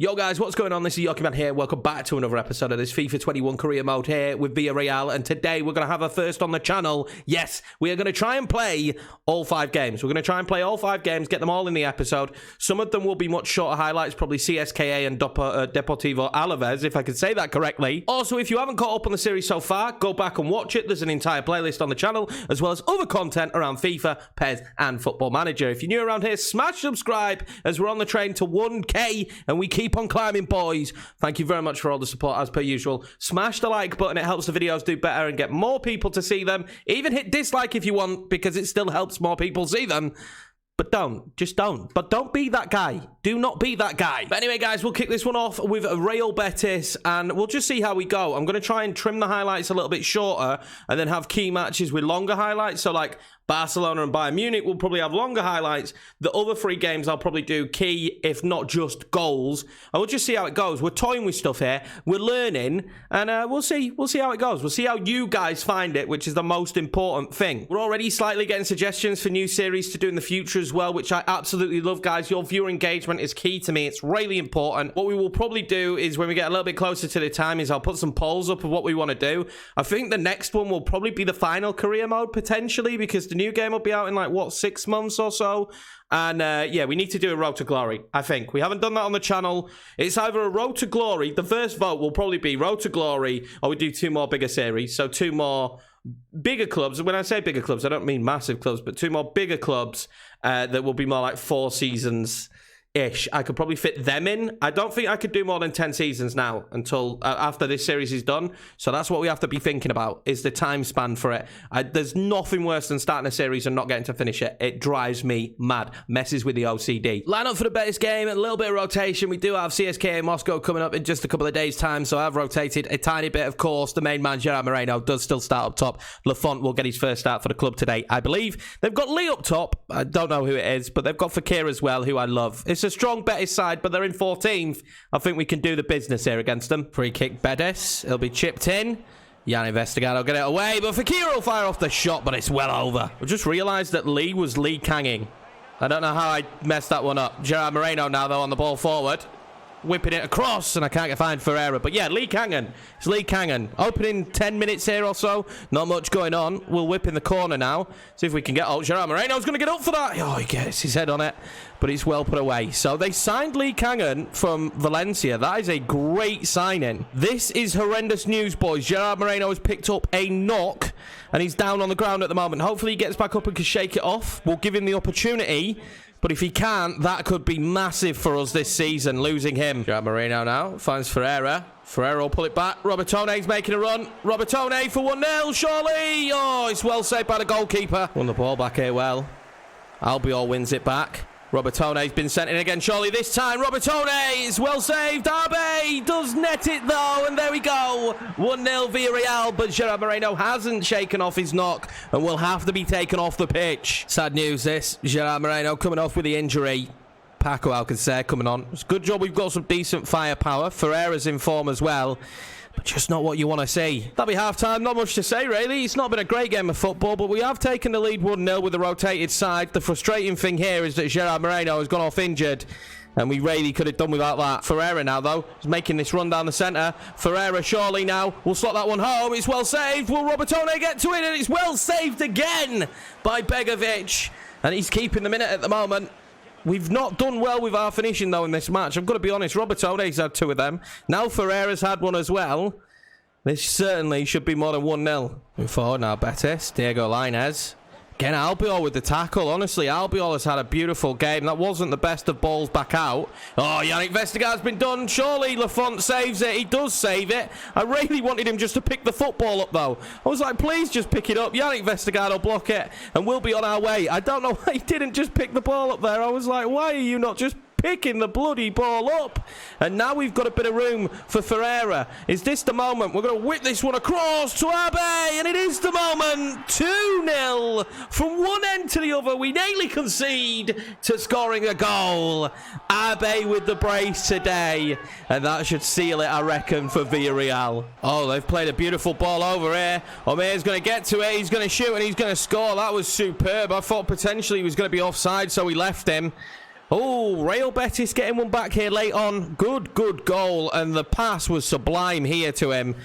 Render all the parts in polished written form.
Yo guys, what's going on? This is Yokiman here. Welcome back to another episode of this FIFA 21 career mode here with Villarreal. And today we're going to have a first on the channel. Yes, we are going to try and play all 5 games. We're going to try and play all 5 games, get them all in the episode. Some of them will be much shorter highlights, probably CSKA and Deportivo Alaves, if I could say that correctly. Also, if you haven't caught up on the series so far, go back and watch it. There's an entire playlist on the channel, as well as other content around FIFA, PES, and Football Manager. If you're new around here, smash subscribe as we're on the train to 1K and we keep on climbing, boys. Thank you very much for all the support as per usual. Smash the like button, it helps the videos do better and get more people to see them. Even hit dislike if you want, because it still helps more people see them. But just don't. But don't be that guy. Do not be that guy. But anyway, guys, we'll kick this one off with Real Betis, and we'll just see how we go. I'm going to try and trim the highlights a little bit shorter, and then have key matches with longer highlights. So, like, Barcelona and Bayern Munich will probably have longer highlights. The other 3 games I'll probably do key, if not just goals. And we'll just see how it goes. We're toying with stuff here. We're learning, and we'll see. We'll see how it goes. We'll see how you guys find it, which is the most important thing. We're already slightly getting suggestions for new series to do in the future as well, which I absolutely love, guys. Your viewer engagement is key to me. It's really important. What we will probably do is when we get a little bit closer to the time is I'll put some polls up of what we want to do. I think the next one will probably be the final career mode, potentially, because the new game will be out in, like, what, 6 months or so? And yeah, we need to do a Road to Glory, I think. We haven't done that on the channel. It's either a Road to Glory. The first vote will probably be Road to Glory, or we do 2 more bigger series. So 2 more bigger clubs. When I say bigger clubs, I don't mean massive clubs, but 2 more bigger clubs that will be more like 4 seasons ish. I could probably fit them in. I don't think I could do more than 10 seasons now until after this series is done. So that's what we have to be thinking about, is the time span for it. There's nothing worse than starting a series and not getting to finish it. It drives me mad. Messes with the OCD. Line up for the Betis game, a little bit of rotation. We do have CSKA Moscow coming up in just a couple of days' time, so I've rotated a tiny bit. Of course, the main man, Gerard Moreno, does still start up top. Lafont will get his first start for the club today, I believe. They've got Lee up top. I don't know who it is, but they've got Fakir as well, who I love. It's a strong Betis side, but they're in 14th. I think we can do the business here against them. Free kick, Betis. It'll be chipped in. Jan Vestergaard will get it away, but Fakir will fire off the shot, but it's well over. I just realised that Lee was Lee Kanging. I don't know how I messed that one up. Gerard Moreno now, though, on the ball forward. Whipping it across, and I can't find Ferreira. But yeah, Lee Kangen. It's Lee Kangen. Opening 10 minutes here or so. Not much going on. We'll whip in the corner now. See if we can get... Oh, Gerard Moreno's going to get up for that. Oh, he gets his head on it. But it's well put away. So they signed Lee Kangen from Valencia. That is a great signing. This is horrendous news, boys. Gerard Moreno has picked up a knock, and he's down on the ground at the moment. Hopefully he gets back up and can shake it off. We'll give him the opportunity. But if he can't, that could be massive for us this season, losing him. Gerard Moreno now finds Ferreira. Ferreira will pull it back. Robertone's making a run. Robertone for 1-0, surely. Oh, it's well saved by the goalkeeper. Won the ball back here well. Albiol wins it back. Robertone's been sent in again, surely this time. Robertone is well saved. Arbe does net it, though, and there we go. 1-0 Villarreal, but Gerard Moreno hasn't shaken off his knock and will have to be taken off the pitch. Sad news, this. Gerard Moreno coming off with the injury. Paco Alcacer coming on. It's a good job we've got some decent firepower. Ferreira's in form as well. But just not what you want to see. That'll be half-time. Not much to say, really. It's not been a great game of football, but we have taken the lead 1-0 with the rotated side. The frustrating thing here is that Gerard Moreno has gone off injured, and we really could have done without that. Ferreira now, though, is making this run down the centre. Ferreira surely now will slot that one home. It's well saved. Will Robertone get to it? And it's well saved again by Begovic. And he's keeping the minute at the moment. We've not done well with our finishing, though, in this match. I've got to be honest. Robertone's had 2 of them. Now Ferreira's had 1 as well. This certainly should be more than 1-0. Move forward now, Betis. Diego Lainez. Again, Albiol with the tackle. Honestly, Albiol has had a beautiful game. That wasn't the best of balls back out. Oh, Yannick Vestergaard's been done. Surely Lafont saves it. He does save it. I really wanted him just to pick the football up, though. I was like, please just pick it up. Yannick Vestergaard will block it, and we'll be on our way. I don't know why he didn't just pick the ball up there. I was like, why are you not just picking the bloody ball up? And now we've got a bit of room for Ferreira. Is this the moment? We're going to whip this one across to Abe, and it is the moment. 2-0 from one end to the other. We nearly concede to scoring a goal. Abe with the brace today, and that should seal it, I reckon, for Villarreal. Oh, they've played a beautiful ball over here. Omeir's going to get to it. He's going to shoot, and he's going to score. That was superb. I thought potentially he was going to be offside, so we left him. Oh, Real Betis getting one back here late on. Good goal. And the pass was sublime here to him.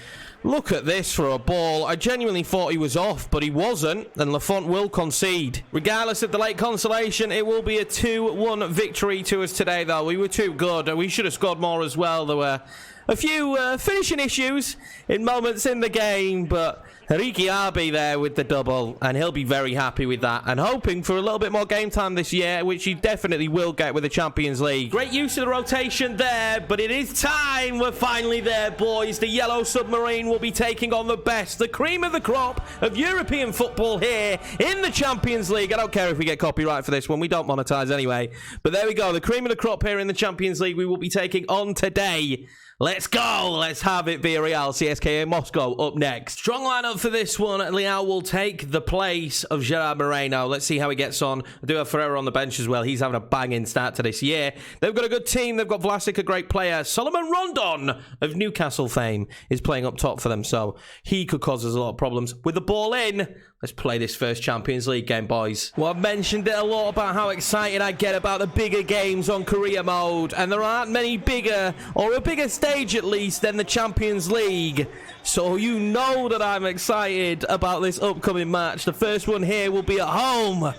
Look at this for a ball. I genuinely thought he was off, but he wasn't. And Lafont will concede. Regardless of the late consolation, it will be a 2-1 victory to us today, though. We were too good. We should have scored more as well. There were a few finishing issues in moments in the game, but Ricky Arby there with the double, and he'll be very happy with that, and hoping for a little bit more game time this year, which he definitely will get with the Champions League. Great use of the rotation there, but it is time. We're finally there, boys. The yellow submarine will be taking on the best, the cream of the crop of European football here in the Champions League. I don't care if we get copyright for this one. We don't monetize anyway. But there we go. The cream of the crop here in the Champions League we will be taking on today. Let's go. Let's have it. Villarreal, CSKA Moscow up next. Strong lineup for this one. Leão will take the place of Gerard Moreno. Let's see how he gets on. I do have Ferreira on the bench as well. He's having a banging start to this year. They've got a good team. They've got Vlasic, a great player. Solomon Rondon of Newcastle fame is playing up top for them, so he could cause us a lot of problems. With the ball in, let's play this first Champions League game, boys. Well, I've mentioned it a lot about how excited I get about the bigger games on career mode, and there aren't many bigger, or a bigger stage at least, than the Champions League. So you know that I'm excited about this upcoming match. The first one here will be at home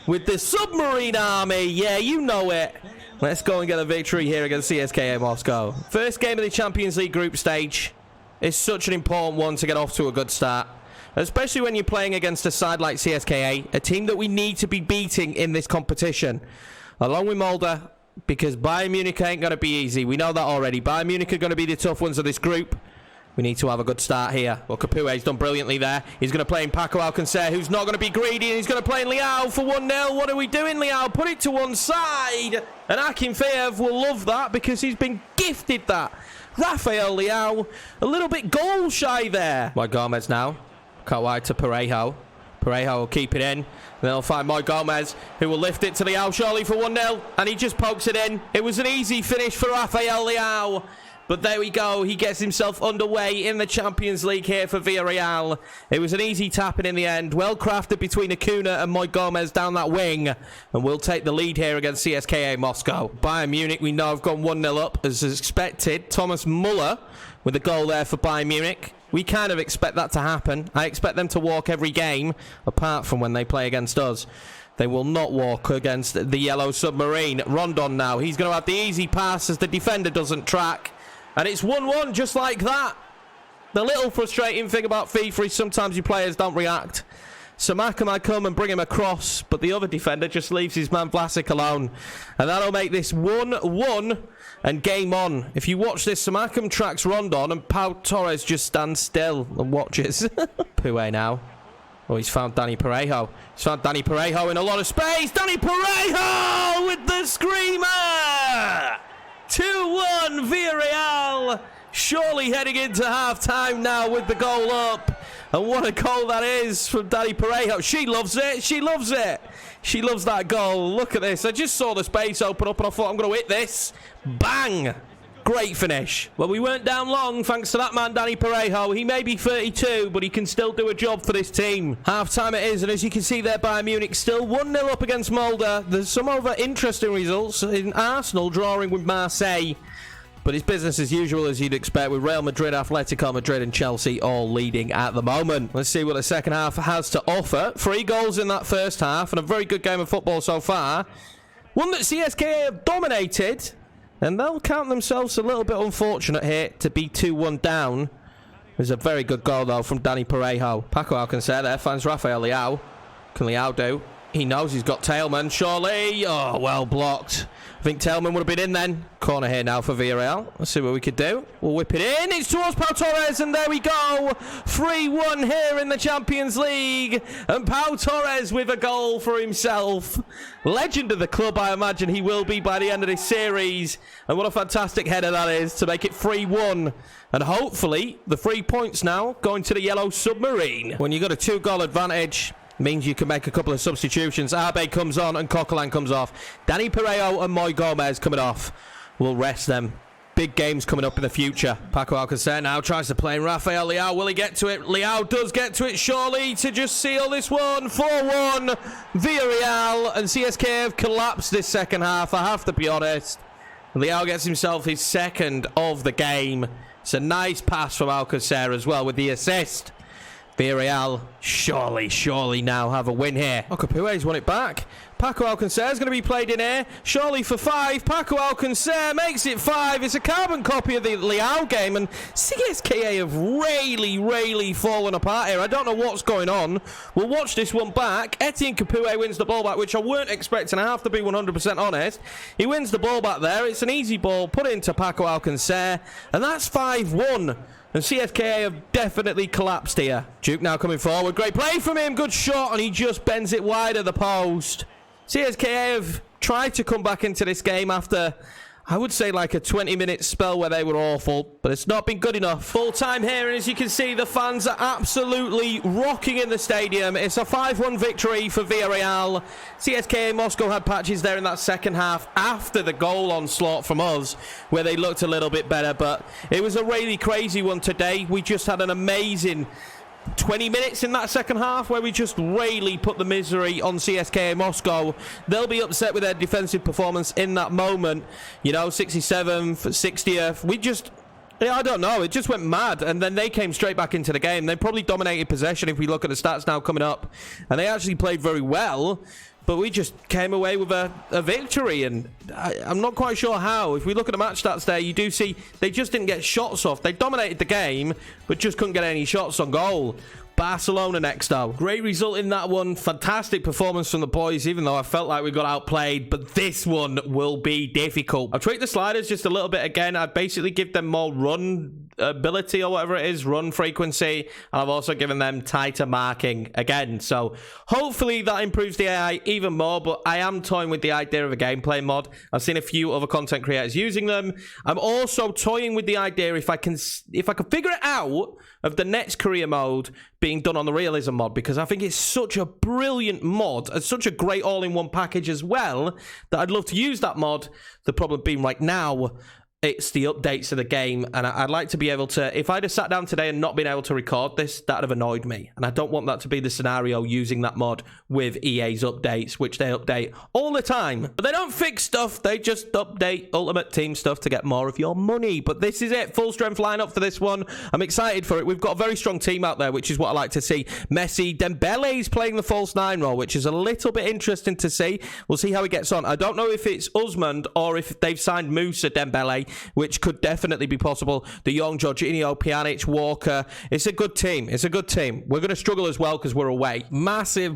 with the submarine army. Yeah, you know it. Let's go and get a victory here against CSKA Moscow. First game of the Champions League group stage is such an important one to get off to a good start, especially when you're playing against a side like CSKA, a team that we need to be beating in this competition, along with Molde, because Bayern Munich ain't going to be easy. We know that already. Bayern Munich are going to be the tough ones of this group. We need to have a good start here. Well, Capue's done brilliantly there. He's going to play in Paco Alcacer, who's not going to be greedy, and he's going to play in Leão for 1-0. What are we doing, Leão? Put it to one side. And Akinfeev will love that because he's been gifted that. Rafael Leão, a little bit goal shy there. By Gomez now. Cut wide to Parejo. Parejo will keep it in. And they'll find Moy Gomez, who will lift it to Leão surely for 1-0. And he just pokes it in. It was an easy finish for Rafael Leão. But there we go. He gets himself underway in the Champions League here for Villarreal. It was an easy tapping in the end. Well crafted between Acuna and Moy Gomez down that wing. And we'll take the lead here against CSKA Moscow. Bayern Munich, we know, have gone 1-0 up as expected. Thomas Muller with a goal there for Bayern Munich. We kind of expect that to happen. I expect them to walk every game, apart from when they play against us. They will not walk against the yellow submarine. Rondon now. He's going to have the easy pass as the defender doesn't track. And it's 1-1 just like that. The little frustrating thing about FIFA is sometimes your players don't react. Samaka might come and bring him across, but the other defender just leaves his man Vlasic alone. And that'll make this 1-1 and game on. If you watch this, Samakam tracks Rondon and Pau Torres just stands still and watches. Pue now. Oh, he's found Danny Parejo. He's found Danny Parejo in a lot of space. Danny Parejo with the screamer! 2-1 Villarreal, surely heading into half-time now with the goal up. And what a goal that is from Danny Parejo. She loves it. She loves it. She loves that goal. Look at this. I just saw the space open up and I thought, I'm going to hit this. Bang. Great finish. Well, we weren't down long thanks to that man, Danny Parejo. He may be 32, but he can still do a job for this team. Half-time it is, and as you can see there, Bayern Munich still 1-0 up against Molde. There's some other interesting results in Arsenal drawing with Marseille. But it's business as usual, as you'd expect, with Real Madrid, Atletico Madrid and Chelsea all leading at the moment. Let's see what the second half has to offer. 3 goals in that first half, and a very good game of football so far. One that CSKA have dominated. And they'll count themselves a little bit unfortunate here to be 2-1 down. There's a very good goal, though, from Danny Parejo. Paco Alcacer there finds Rafael Leão. Can Leão do? He knows he's got Tailman, surely. Oh, well blocked. I think Tailman would have been in then. Corner here now for Villarreal. Let's see what we could do. We'll whip it in. It's towards Pau Torres, and there we go. 3-1 here in the Champions League. And Pau Torres with a goal for himself. Legend of the club, I imagine he will be by the end of this series. And what a fantastic header that is to make it 3-1. And hopefully, the 3 points now going to the yellow submarine. When you've got a 2-goal advantage, means you can make a couple of substitutions. Arbe comes on and Coquelin comes off. Danny Parejo and Moy Gomez coming off. We'll rest them. big games coming up in the future. Paco Alcacer now tries to play in Rafael Leao. Will he get to it? Leao does get to it, surely, to just seal this one. 4-1, Villarreal, and CSK have collapsed this second half, I have to be honest. Leao gets himself his second of the game. It's a nice pass from Alcacer as well with the assist. Villarreal surely now have a win here. Oh, Capue's won it back. Paco Alcacer is going to be played in here. Surely for 5. Paco Alcacer makes it 5. It's a carbon copy of the Leao game, and CSKA have really fallen apart here. I don't know what's going on. We'll watch this one back. Etienne Capoue wins the ball back, which I weren't expecting. I have to be 100% honest. He wins the ball back there. It's an easy ball put into Paco Alcacer, and that's 5-1. And CSKA have definitely collapsed here. Duke now coming forward. Great play from him. Good shot. And he just bends it wide of the post. CSKA have tried to come back into this game after, I would say, like a 20-minute spell where they were awful. But it's not been good enough. Full time here. And as you can see, the fans are absolutely rocking in the stadium. It's a 5-1 victory for Villarreal. CSKA Moscow had patches there in that second half after the goal onslaught from us, where they looked a little bit better. But it was a really crazy one today. We just had an amazing 20 minutes in that second half where we just really put the misery on CSKA Moscow. They'll be upset with their defensive performance in that moment. You know, 67th, 60th. We just, I don't know. It just went mad. And then they came straight back into the game. They probably dominated possession if we look at the stats now coming up. And they actually played very well. But we just came away with a victory, and I'm not quite sure how. If we look at the match stats there, you do see they just didn't get shots off. They dominated the game, but just couldn't get any shots on goal. Barcelona next, though. Great result in that one. Fantastic performance from the boys, even though I felt like we got outplayed. But this one will be difficult. I've tweaked the sliders just a little bit again. I've basically give them more run ability or whatever it is, run frequency. And I've also given them tighter marking again. So hopefully that improves the AI even more. But I am toying with the idea of a gameplay mod. I've seen a few other content creators using them. I'm also toying with the idea if I can figure it out of the next career mode being done on the realism mod, because I think it's such a brilliant mod and such a great all-in-one package as well that I'd love to use that mod. The problem being right now, it's the updates of the game, and I'd like to be able to, if I'd have sat down today and not been able to record this, that'd have annoyed me, and I don't want that to be the scenario using that mod with EA's updates, which they update all the time. But they don't fix stuff, they just update Ultimate Team stuff to get more of your money. But this is it, full strength lineup for this one. I'm excited for it. We've got a very strong team out there, which is what I like to see. Messi, Dembele's playing the false 9 role, which is a little bit interesting to see. We'll see how he gets on. I don't know if it's Usman or if they've signed Musa Dembele, which could definitely be possible. De Jong, Jorginho, Pjanic, Walker. It's a good team. It's a good team. We're going to struggle as well because we're away. Massive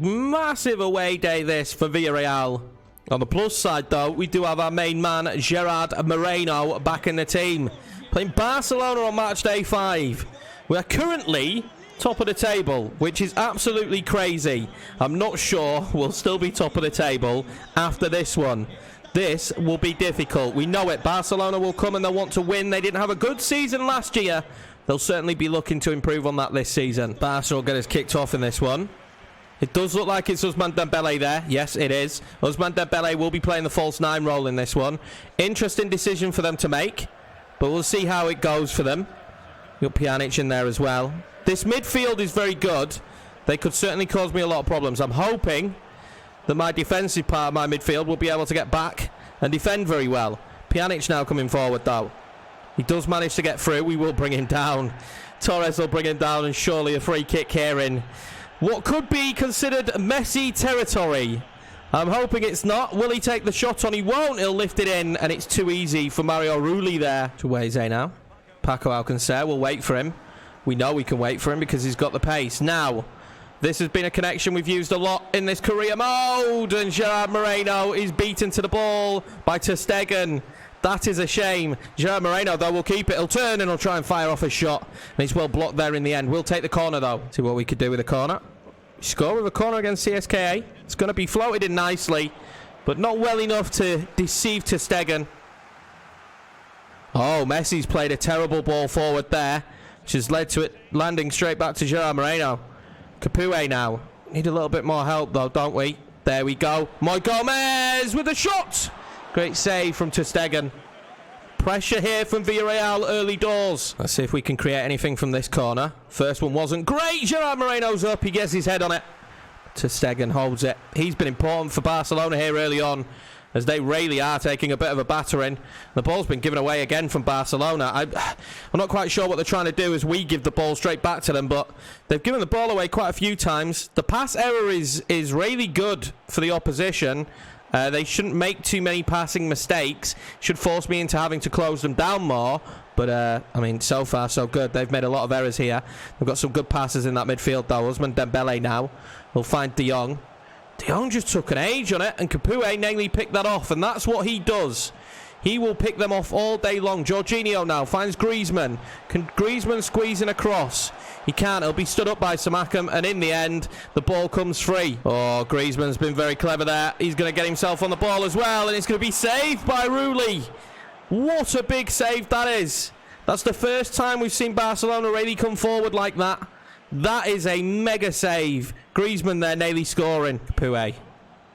away day this for Villarreal. On the plus side, though, we do have our main man, Gerard Moreno, back in the team. Playing Barcelona on match day 5. We are currently top of the table, which is absolutely crazy. I'm not sure we'll still be top of the table after this one. This will be difficult. We know it. Barcelona will come and they'll want to win. They didn't have a good season last year. They'll certainly be looking to improve on that this season. Barca will get us kicked off in this one. It does look like it's Usman Dembele there. Yes, it is. Usman Dembele will be playing the false 9 role in this one. Interesting decision for them to make, but we'll see how it goes for them. We've got Pjanic in there as well. This midfield is very good. They could certainly cause me a lot of problems. I'm hoping that my defensive part of my midfield will be able to get back and defend very well. Pjanic now coming forward, though. He does manage to get through. We will bring him down. Torres will bring him down, and surely a free kick here in what could be considered Messi territory. I'm hoping it's not. Will he take the shot on? He won't. He'll lift it in, and it's too easy for Mario Rulli there. To Weze now. Paco Alcacer will wait for him. We know we can wait for him because he's got the pace. Now, this has been a connection we've used a lot in this career mode, and Gerard Moreno is beaten to the ball by ter Stegen. That is a shame. Gerard Moreno, though, will keep it. He'll turn and he'll try and fire off a shot. And he's well blocked there in the end. We'll take the corner, though. See what we could do with the corner. Score with a corner against CSKA. It's going to be floated in nicely, but not well enough to deceive ter Stegen. Oh, Messi's played a terrible ball forward there, which has led to it landing straight back to Gerard Moreno. Capoue now. Need a little bit more help, though, don't we? There we go. Moi Gomez with a shot. Great save from ter Stegen. Pressure here from Villarreal early doors. Let's see if we can create anything from this corner. First one wasn't great. Gerard Moreno's up. He gets his head on it. Ter Stegen holds it. He's been important for Barcelona here early on, as they really are taking a bit of a battering. The ball's been given away again from Barcelona. I'm not quite sure what they're trying to do as we give the ball straight back to them, but they've given the ball away quite a few times. The pass error is really good for the opposition. They shouldn't make too many passing mistakes. Should force me into having to close them down more. But, I mean, so far so good. They've made a lot of errors here. They've got some good passes in that midfield, though. Ousmane Dembele now will find De Jong. De Jong just took an age on it, and Capoue nearly picked that off, and that's what he does. He will pick them off all day long. Jorginho now finds Griezmann. Can Griezmann squeeze in a cross? He can't. He'll be stood up by Simakam, and in the end, the ball comes free. Oh, Griezmann's been very clever there. He's going to get himself on the ball as well, and it's going to be saved by Rulli. What a big save that is. That's the first time we've seen Barcelona really come forward like that. That is a mega save. Griezmann there nearly scoring. Capoue.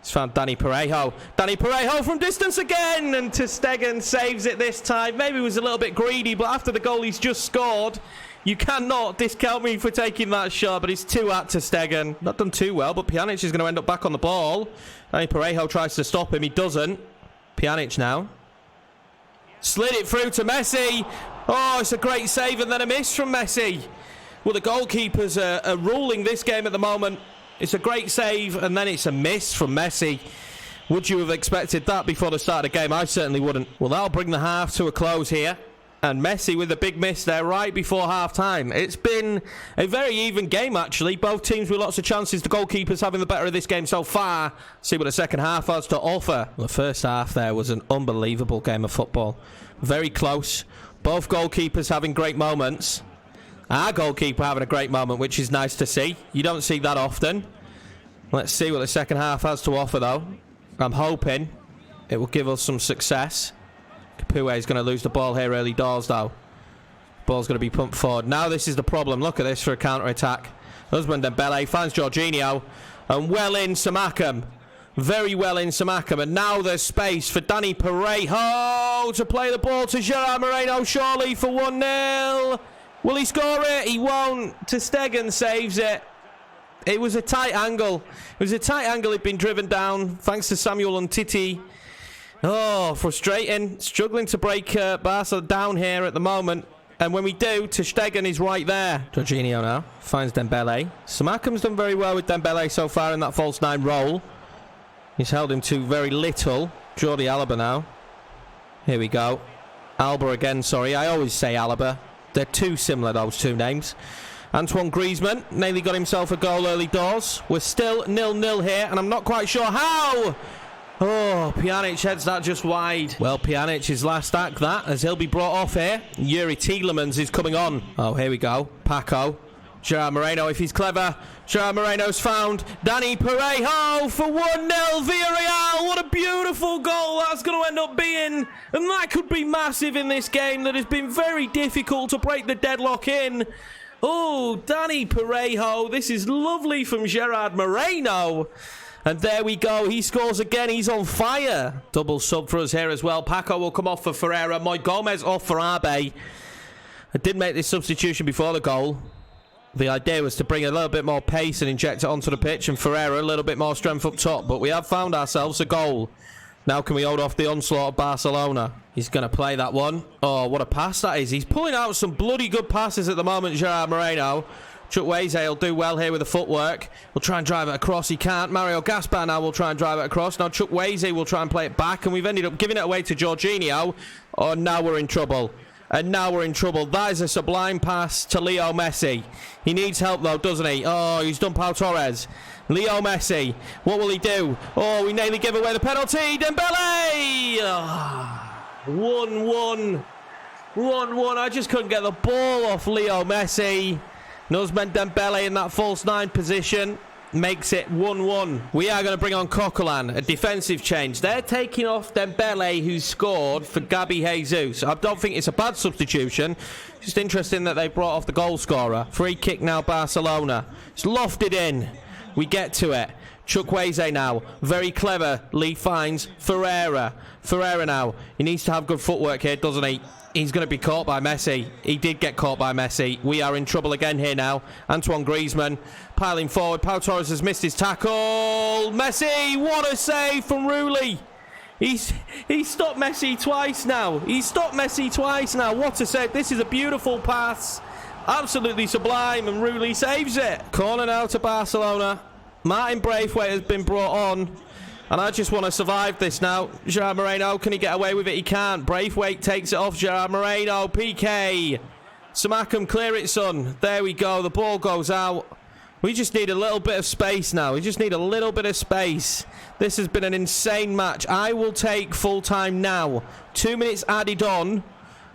It's found Dani Parejo. Dani Parejo from distance again. And Ter Stegen saves it this time. Maybe he was a little bit greedy, but after the goal he's just scored, you cannot discount me for taking that shot. But it's 2 at Ter Stegen. Not done too well, but Pjanic is going to end up back on the ball. Dani Parejo tries to stop him. He doesn't. Pjanic now. Slid it through to Messi. Oh, it's a great save and then a miss from Messi. Well, the goalkeepers are ruling this game at the moment. It's a great save, and then it's a miss from Messi. Would you have expected that before the start of the game? I certainly wouldn't. Well, that'll bring the half to a close here. And Messi with a big miss there right before half-time. It's been a very even game, actually. Both teams with lots of chances. The goalkeepers having the better of this game so far. See what the second half has to offer. Well, the first half there was an unbelievable game of football. Very close. Both goalkeepers having great moments. Our goalkeeper having a great moment, which is nice to see. You don't see that often. Let's see what the second half has to offer, though. I'm hoping it will give us some success. Capoue is going to lose the ball here early doors, though. Ball's going to be pumped forward. Now this is the problem. Look at this for a counter-attack. Ousmane Dembele finds Jorginho. And well in Simakam. Very well in Simakam. And now there's space for Dani Parejo to play the ball to Gerard Moreno, surely, for 1-0. Will he score it? He won't. Ter Stegen saves it. It was a tight angle. It was a tight angle. He'd been driven down thanks to Samuel Umtiti. Oh, frustrating. Struggling to break Barca down here at the moment. And when we do, Ter Stegen is right there. Jorginho now finds Dembele. Simakam's done very well with Dembele so far in that false 9 role. He's held him to very little. Jordi Alba now. Here we go. Alba again, sorry. I always say Alba. They're too similar, those two names. Antoine Griezmann nearly got himself a goal early doors. We're still 0-0 here, and I'm not quite sure how. Oh, Pjanic heads that just wide. Well, Pjanic's last act that, as he'll be brought off here. Yuri Tielemans is coming on. Oh, here we go. Paco. Gerard Moreno, if he's clever. Gerard Moreno's found Dani Parejo for 1-0. Villarreal. What a beautiful goal that's going to end up being. And that could be massive in this game that has been very difficult to break the deadlock in. Oh, Dani Parejo. This is lovely from Gerard Moreno. And there we go. He scores again. He's on fire. Double sub for us here as well. Paco will come off for Ferreira. Moy Gomez off for Abe. I did make this substitution before the goal. The idea was to bring a little bit more pace and inject it onto the pitch, and Ferreira a little bit more strength up top. But we have found ourselves a goal. Now can we hold off the onslaught of Barcelona? He's going to play that one. Oh, what a pass that is. He's pulling out some bloody good passes at the moment, Gerard Moreno. Chukwueze will do well here with the footwork. We'll try and drive it across. He can't. Mario Gaspar now will try and drive it across. Now Chukwueze will try and play it back, and we've ended up giving it away to Jorginho. Oh, now we're in trouble. And now we're in trouble. That is a sublime pass to Leo Messi. He needs help, though, doesn't he? Oh, he's done Pau Torres. Leo Messi. What will he do? Oh, we nearly give away the penalty. Dembele! 1-1. 1-1. I just couldn't get the ball off Leo Messi. Ousmane Dembele in that false 9 position makes it 1-1. We are going to bring on Coquelin, a defensive change. They're taking off Dembele, who scored, for Gabi Jesus. I don't think it's a bad substitution. Just interesting that they brought off the goal scorer. Free kick now, Barcelona. It's lofted in. We get to it. Chukwueze now. Very clever. Lee finds Ferreira. Ferreira now. He needs to have good footwork here, doesn't he? He's going to be caught by Messi. He did get caught by Messi. We are in trouble again here now. Antoine Griezmann piling forward. Pau Torres has missed his tackle. Messi, what a save from Rulli. He's stopped Messi twice now. He's stopped Messi twice now. What a save. This is a beautiful pass. Absolutely sublime, and Rulli saves it. Corner now to Barcelona. Martin Braithwaite has been brought on. And I just want to survive this now. Gerard Moreno, can he get away with it? He can't. Braithwaite takes it off Gerard Moreno. PK. Simakam, clear it, son. There we go. The ball goes out. We just need a little bit of space now. We just need a little bit of space. This has been an insane match. I will take full time now. 2 minutes added on.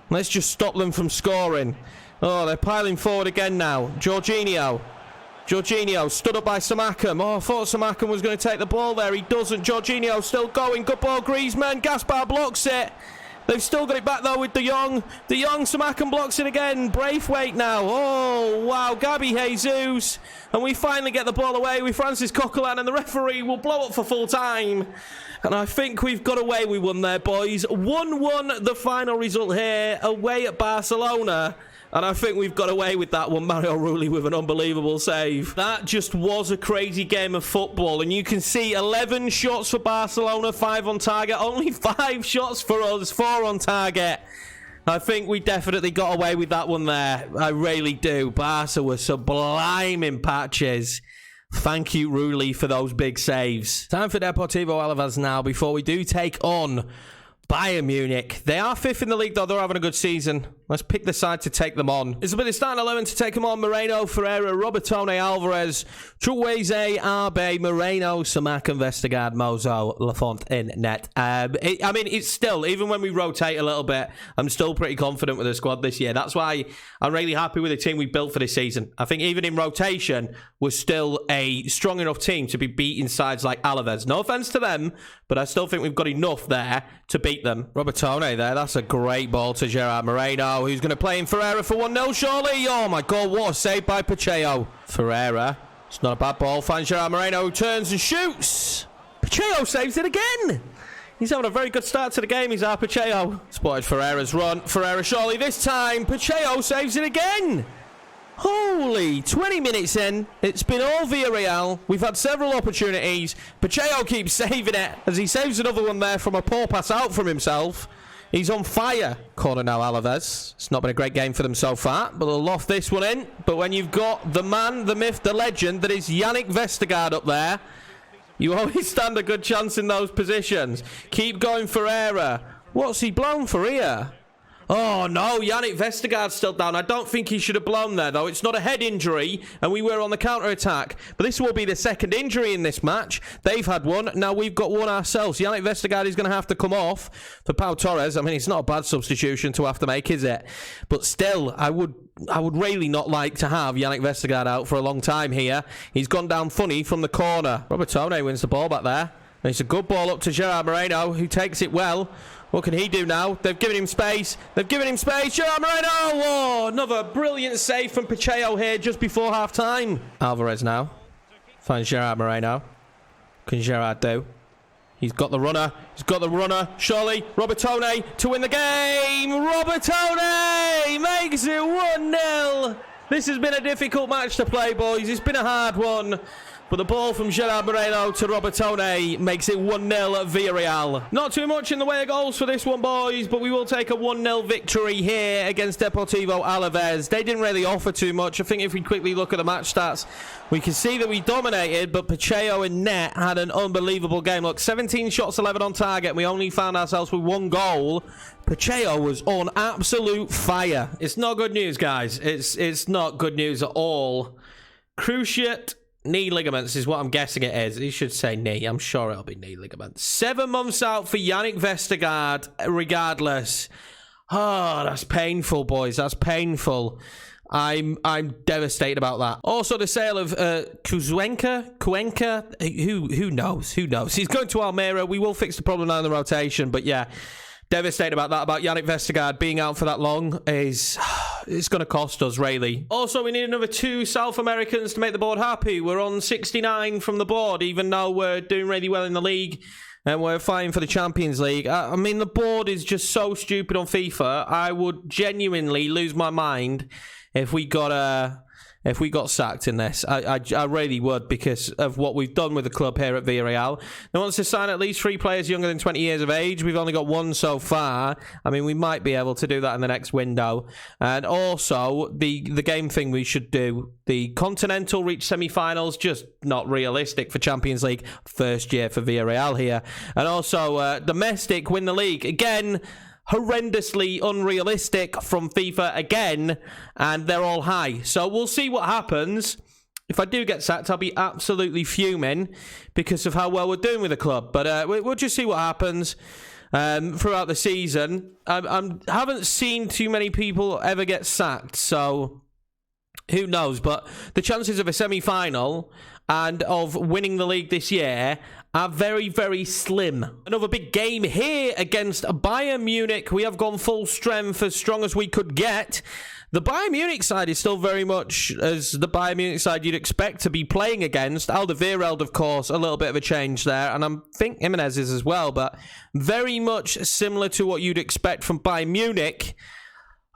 Let's just stop them from scoring. Oh, they're piling forward again now. Jorginho stood up by Simakam. Oh, I thought Simakam was going to take the ball there. He doesn't. Jorginho still going. Good ball, Griezmann. Gaspar blocks it. They've still got it back, though, with De Jong. De Jong, Simakam blocks it again. Braithwaite now. Oh, wow. Gabby Jesus. And we finally get the ball away with Francis Coquelin, and the referee will blow up for full time. And I think we've got away with one there, boys. 1-1, the final result here, away at Barcelona. And I think we've got away with that one. Mario Rulli with an unbelievable save. That just was a crazy game of football. And you can see 11 shots for Barcelona, 5 on target. Only 5 shots for us, 4 on target. I think we definitely got away with that one there. I really do. Barca was sublime in patches. Thank you, Rulli, for those big saves. Time for Deportivo Alaves now before we do take on Bayern Munich. They are 5th in the league, though. They're having a good season. Let's pick the side to take them on. It's a bit of starting 11 to take them on. Moreno, Ferreira, Robertone, Alvarez, Chukwueze, Arbe, Moreno, Simakam, Vestergaard, Mozo, Lafont in net. I mean, it's still, even when we rotate a little bit, I'm still pretty confident with the squad this year. That's why I'm really happy with the team we built for this season. I think even in rotation, we're still a strong enough team to be beating sides like Alaves. No offense to them, but I still think we've got enough there to beat them. Robertone there. That's a great ball to Gerard Moreno, who's going to play in Ferreira for 1-0, surely. Oh, my God. What a save by Pacheco. Ferreira. It's not a bad ball. Finds Gerard Moreno, who turns and shoots. Pacheco saves it again. He's having a very good start to the game. He's our Pacheco. Spotted Ferreira's run. Ferreira, surely this time. Pacheco saves it again. Holy, 20 minutes in. It's been all Villarreal. We've had several opportunities. Pacheco keeps saving it as he saves another one there from a poor pass out from himself. He's on fire. Corner now, Alaves. It's not been a great game for them so far, but they'll loft this one in. But when you've got the man, the myth, the legend that is Yannick Vestergaard up there, you always stand a good chance in those positions. Keep going, Ferreira. What's he blown for here? Oh, no, Yannick Vestergaard's still down. I don't think he should have blown there, though. It's not a head injury, and we were on the counter-attack. But this will be the second injury in this match. They've had one. Now we've got one ourselves. Yannick Vestergaard is going to have to come off for Pau Torres. I mean, it's not a bad substitution to have to make, is it? But still, I would really not like to have Yannick Vestergaard out for a long time here. He's gone down funny from the corner. Robertone wins the ball back there. And it's a good ball up to Gerard Moreno, who takes it well. What can he do now? They've given him space. Gerard Moreno! Oh, another brilliant save from Pacheco here just before half-time. Alvarez now. Finds Gerard Moreno. What can Gerard do? He's got the runner. Surely. Robertone to win the game. Robertone makes it 1-0. This has been a difficult match to play, boys. It's been a hard one. But the ball from Gerard Moreno to Robertone makes it 1-0 at Villarreal. Not too much in the way of goals for this one, boys, but we will take a 1-0 victory here against Deportivo Alaves. They didn't really offer too much. I think if we quickly look at the match stats, we can see that we dominated, but Pacheco in net had an unbelievable game. Look, 17 shots, 11 on target, and we only found ourselves with 1 goal. Pacheco was on absolute fire. It's not good news, guys. It's not good news at all. Cruciate knee ligaments is what I'm guessing it is. He should say knee. I'm sure it'll be knee ligaments. 7 months out for Yannick Vestergaard, regardless. Oh, that's painful, boys. That's painful. I'm devastated about that. Also, the sale of Cuenca. Who knows? He's going to Almeria. We will fix the problem now in the rotation, but yeah. Devastated about that, about Yannick Vestergaard being out for that long is it's going to cost us, really. Also, we need another 2 South Americans to make the board happy. We're on 69 from the board, even though we're doing really well in the league. And we're fighting for the Champions League. I mean, the board is just so stupid on FIFA. I would genuinely lose my mind if we got sacked in this. I really would, because of what we've done with the club here at Villarreal. They want us to sign at least 3 players younger than 20 years of age. We've only got 1 so far. I mean, we might be able to do that in the next window. And also, the game thing we should do. The Continental reach semi-finals, just not realistic for Champions League. First year for Villarreal here. And also, domestic, win the league. Again, horrendously unrealistic from FIFA again, and they're all high. So we'll see what happens. If I do get sacked, I'll be absolutely fuming because of how well we're doing with the club. But we'll just see what happens throughout the season. I haven't seen too many people ever get sacked, so who knows? But the chances of a semi-final and of winning the league this year are very, very slim. Another big game here against Bayern Munich. We have gone full strength, as strong as we could get. The Bayern Munich side is still very much as the Bayern Munich side you'd expect to be playing against. Alderweireld, of course, a little bit of a change there. And I think Jimenez is as well, but very much similar to what you'd expect from Bayern Munich.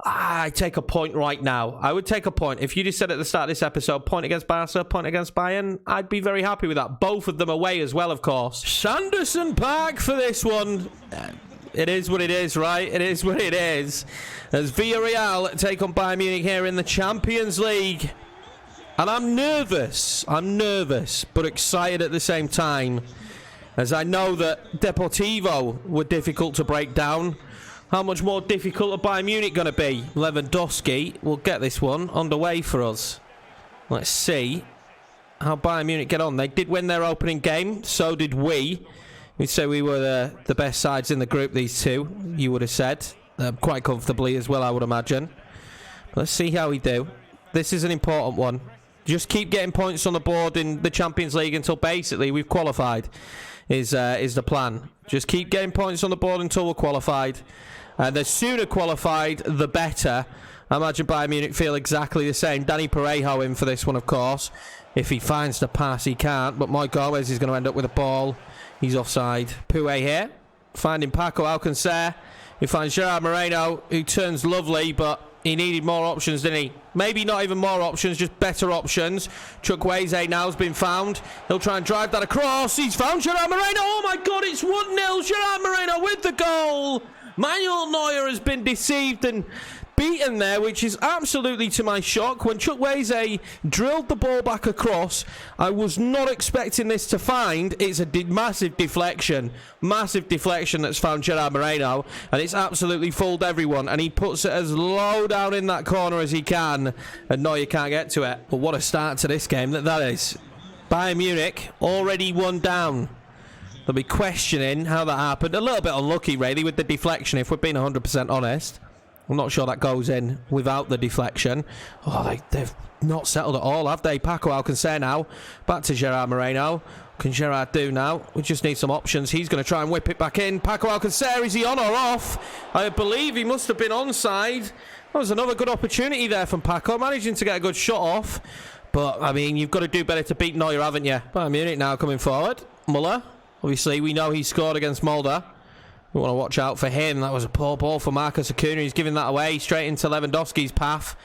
I take a point right now. I would take a point. If you just said at the start of this episode, point against Barca, point against Bayern, I'd be very happy with that. Both of them away as well, of course. Sanderson Park for this one. It is what it is, right? It is what it is. As Villarreal take on Bayern Munich here in the Champions League. And I'm nervous, but excited at the same time. As I know that Deportivo were difficult to break down. How much more difficult are Bayern Munich going to be? Lewandowski will get this one underway for us. Let's see how Bayern Munich get on. They did win their opening game. So did we. We'd say we were the best sides in the group, these two, you would have said. Quite comfortably as well, I would imagine. Let's see how we do. This is an important one. Just keep getting points on the board in the Champions League until basically we've qualified is the plan. Just keep getting points on the board until we're qualified. The sooner qualified, the better. I imagine Bayern Munich feel exactly the same. Danny Parejo in for this one, of course. If he finds the pass, he can't. But Mike Gomez is going to end up with a ball. He's offside. Pouet here. Finding Paco Alcacer. He finds Gerard Moreno, who turns lovely, but he needed more options, didn't he? Maybe not even more options, just better options. Chukwueze now has been found. He'll try and drive that across. He's found Gerard Moreno. Oh, my God, it's 1-0. Gerard Moreno with the goal. Manuel Neuer has been deceived and beaten there, which is absolutely to my shock. When Chukwueze drilled the ball back across, I was not expecting this to find. It's a massive deflection that's found Gerard Moreno, and it's absolutely fooled everyone, and he puts it as low down in that corner as he can, and Neuer can't get to it. But what a start to this game that is. Bayern Munich already 1 down. They'll be questioning how that happened. A little bit unlucky, really, with the deflection, if we're being 100% honest. I'm not sure that goes in without the deflection. Oh, they've not settled at all, have they? Paco Alcacer now. Back to Gerard Moreno. What can Gerard do now? We just need some options. He's going to try and whip it back in. Paco Alcacer, is he on or off? I believe he must have been onside. That was another good opportunity there from Paco, managing to get a good shot off. But, I mean, you've got to do better to beat Neuer, haven't you? Bayern Munich now coming forward. Muller. Obviously, we know he scored against Mulder. We want to watch out for him. That was a poor ball for Marcus Acuna. He's giving that away straight into Lewandowski's path.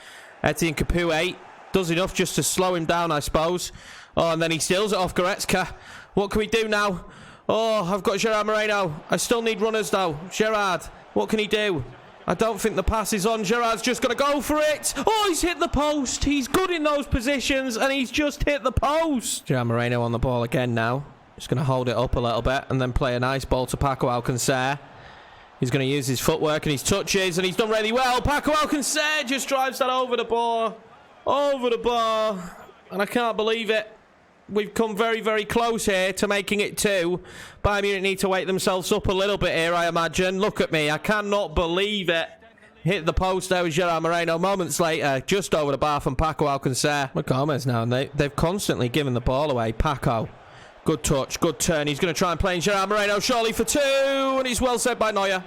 Etienne Capoue does enough just to slow him down, I suppose. Oh, and then he steals it off Goretzka. What can we do now? Oh, I've got Gerard Moreno. I still need runners, though. Gerard, what can he do? I don't think the pass is on. Gerard's just going to go for it. Oh, he's hit the post. He's good in those positions, and he's just hit the post. Gerard Moreno on the ball again now. Just going to hold it up a little bit and then play a nice ball to Paco Alcacer. He's going to use his footwork and his touches, and he's done really well. Paco Alcacer just drives that over the bar. Over the bar. And I can't believe it. We've come very, very close here to making it 2. Bayern Munich need to wake themselves up a little bit here, I imagine. Look at me. I cannot believe it. Hit the post there with Gerard Moreno. Moments later, just over the bar from Paco Alcacer. Gomez now, and they've constantly given the ball away. Paco. Good touch, good turn. He's going to try and play in Gerard Moreno, surely for 2. And he's well said by Neuer.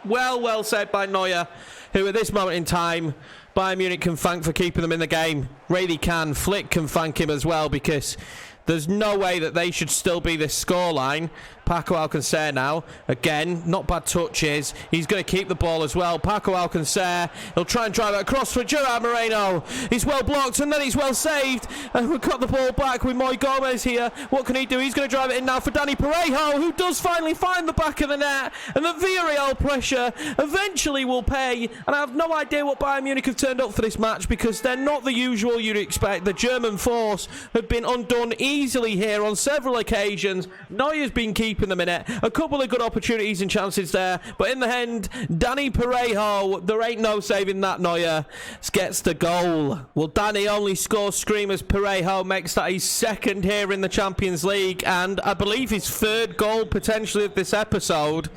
Well said by Neuer. who at this moment in time, Bayern Munich can thank for keeping them in the game. Really can. Flick can thank him as well, because there's no way that they should still be this scoreline. Paco Alcacer now. Again, not bad touches. He's going to keep the ball as well. Paco Alcacer. He'll try and drive it across for Gerard Moreno. He's well blocked and then he's well saved. And we've got the ball back with Moy Gomez here. What can he do? He's going to drive it in now for Dani Parejo, who does finally find the back of the net. And the Villarreal pressure eventually will pay. And I have no idea what Bayern Munich have turned up for this match, because they're not the usual you'd expect. The German force have been undone easily here on several occasions. Neuer's been keeping them in it. A couple of good opportunities and chances there, but in the end, Dani Parejo, there ain't no saving that. Neuer gets the goal. Well, Dani only scores screamers. Parejo makes that his second here in the Champions League, and I believe his third goal potentially of this episode.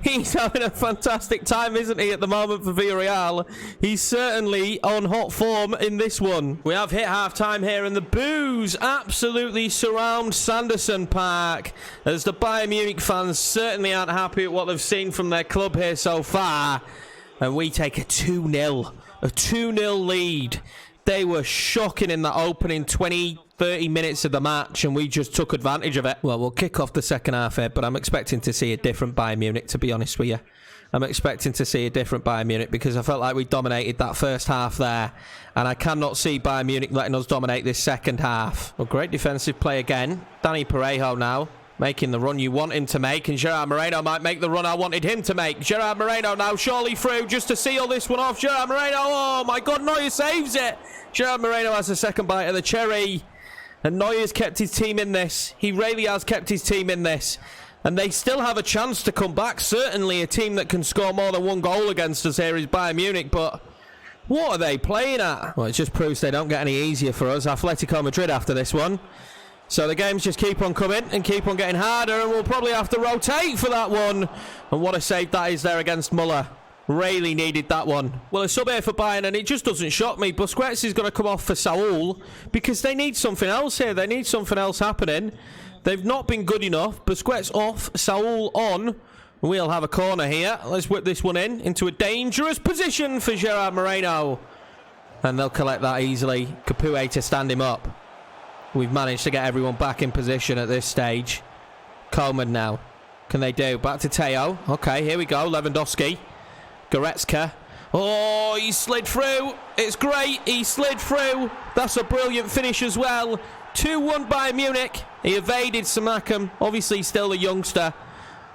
He's having a fantastic time, isn't he, at the moment for Villarreal? He's certainly on hot form in this one. We have hit half-time here, and the boos absolutely surround Sanderson Park, as the Bayern Munich fans certainly aren't happy at what they've seen from their club here so far. And we take a 2-0 lead. They were shocking in the opening 20-30 minutes of the match, and we just took advantage of it. Well, we'll kick off the second half here, but I'm expecting to see a different Bayern Munich, to be honest with you. I'm expecting to see a different Bayern Munich, because I felt like we dominated that first half there, and I cannot see Bayern Munich letting us dominate this second half. Well, great defensive play again. Dani Parejo now, making the run you want him to make, and Gerard Moreno might make the run I wanted him to make. Gerard Moreno now surely through just to seal this one off. Gerard Moreno, oh my God, Neuer saves it. Gerard Moreno has the second bite of the cherry, and Neuer's kept his team in this. He really has kept his team in this, and they still have a chance to come back. Certainly a team that can score more than one goal against us here is Bayern Munich, but what are they playing at? Well, it just proves they don't get any easier for us. Atletico Madrid after this one. So the games just keep on coming and keep on getting harder, and we'll probably have to rotate for that one. And what a save that is there against Muller. Really needed that one. Well, a sub here for Bayern, and it just doesn't shock me. Busquets is going to come off for Saul, because they need something else here. They need something else happening. They've not been good enough. Busquets off, Saul on. We'll have a corner here. Let's whip this one in into a dangerous position for Gerard Moreno. And they'll collect that easily. Capoue to stand him up. We've managed to get everyone back in position at this stage. Coleman now. Can they do? Back to Teo. Okay, here we go. Lewandowski. Goretzka. Oh, he slid through. It's great. He slid through. That's a brilliant finish as well. 2-1 by Munich. He evaded Simakam. Obviously still a youngster.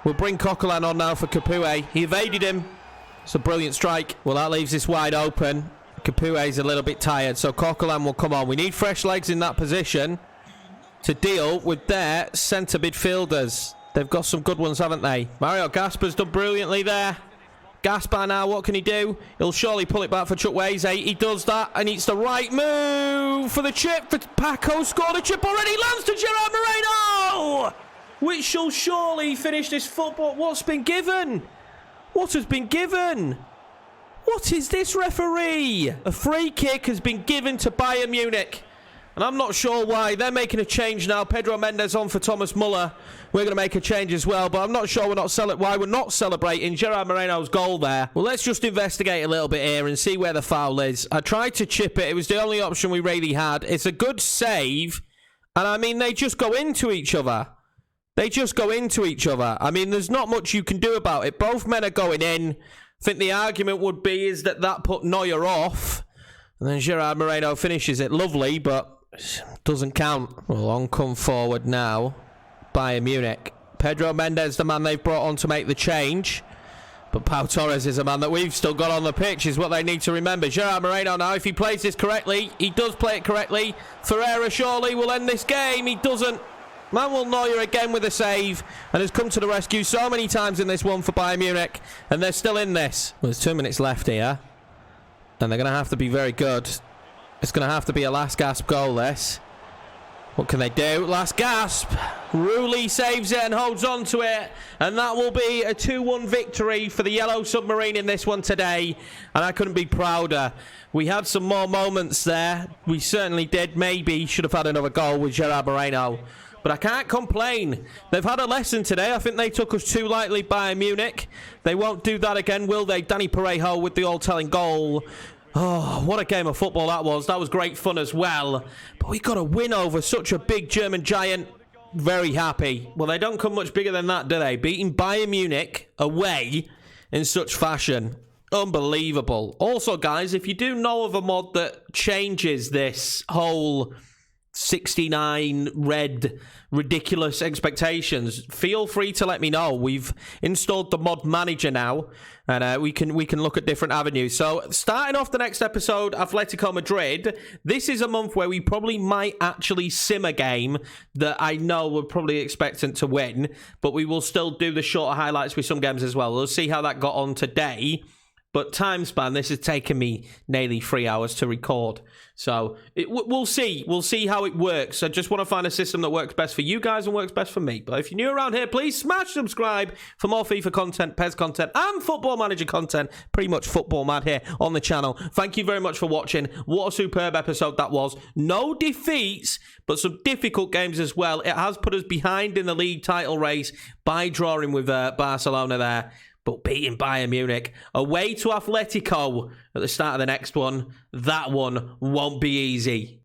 We'll bring Coquelin on now for Capoue. He evaded him. It's a brilliant strike. Well, that leaves this wide open. Capoue's a little bit tired, so Coquelin will come on. We need fresh legs in that position to deal with their centre midfielders. They've got some good ones, haven't they? Mario Gasper's done brilliantly there. Gaspar now, what can he do? He'll surely pull it back for Chukwueze. He does that, and it's the right move for the chip. For Paco scored a chip already. Lands to Gerard Moreno, which shall surely finish this football. What's been given? What has been given? What is this, referee? A free kick has been given to Bayern Munich, and I'm not sure why. They're making a change now. Pedro Mendes on for Thomas Muller. We're going to make a change as well, but I'm not sure why we're not celebrating Gerard Moreno's goal there. Well, let's just investigate a little bit here and see where the foul is. I tried to chip it. It was the only option we really had. It's a good save, and I mean, they just go into each other. They just go into each other. I mean, there's not much you can do about it. Both men are going in. I think the argument would be is that put Neuer off, and then Gerard Moreno finishes it. Lovely, but doesn't count. Well, on come forward now, Bayern Munich. Pedro Mendes, the man they've brought on to make the change, but Pau Torres is a man that we've still got on the pitch, is what they need to remember. Gerard Moreno now, if he plays this correctly, he does play it correctly. Ferreira surely will end this game. He doesn't. Manuel Neuer again with a save, and has come to the rescue so many times in this one for Bayern Munich, and they're still in this. Well, there's 2 minutes left here, and they're going to have to be very good. It's going to have to be a last gasp goal, this. What can they do? Last gasp. Rulli saves it and holds on to it, and that will be a 2-1 victory for the Yellow Submarine in this one today, and I couldn't be prouder. We had some more moments there. We certainly did. Maybe should have had another goal with Gerard Moreno. but I can't complain. They've had a lesson today. I think they took us too lightly by Munich. They won't do that again, will they? Danny Parejo with the all-telling goal. Oh, what a game of football that was. That was great fun as well. But we got a win over such a big German giant. Very happy. Well, they don't come much bigger than that, do they? Beating Bayern Munich away in such fashion. Unbelievable. Also, guys, if you do know of a mod that changes this whole 69 red ridiculous expectations, feel free to let me know. We've installed the mod manager now, and we can look at different avenues. So starting off the next episode, Atletico Madrid. This is a month where we probably might actually sim a game that I know we're probably expectant to win, but we will still do the shorter highlights with some games as well. We'll see how that got on today. But time span, this has taken me nearly 3 hours to record. So we'll see. We'll see how it works. I just want to find a system that works best for you guys and works best for me. But if you're new around here, please smash subscribe for more FIFA content, PES content, and Football Manager content. Pretty much football mad here on the channel. Thank you very much for watching. What a superb episode that was. No defeats, but some difficult games as well. It has put us behind in the league title race by drawing with Barcelona there. But beating Bayern Munich away to Atletico at the start of the next one, that one won't be easy.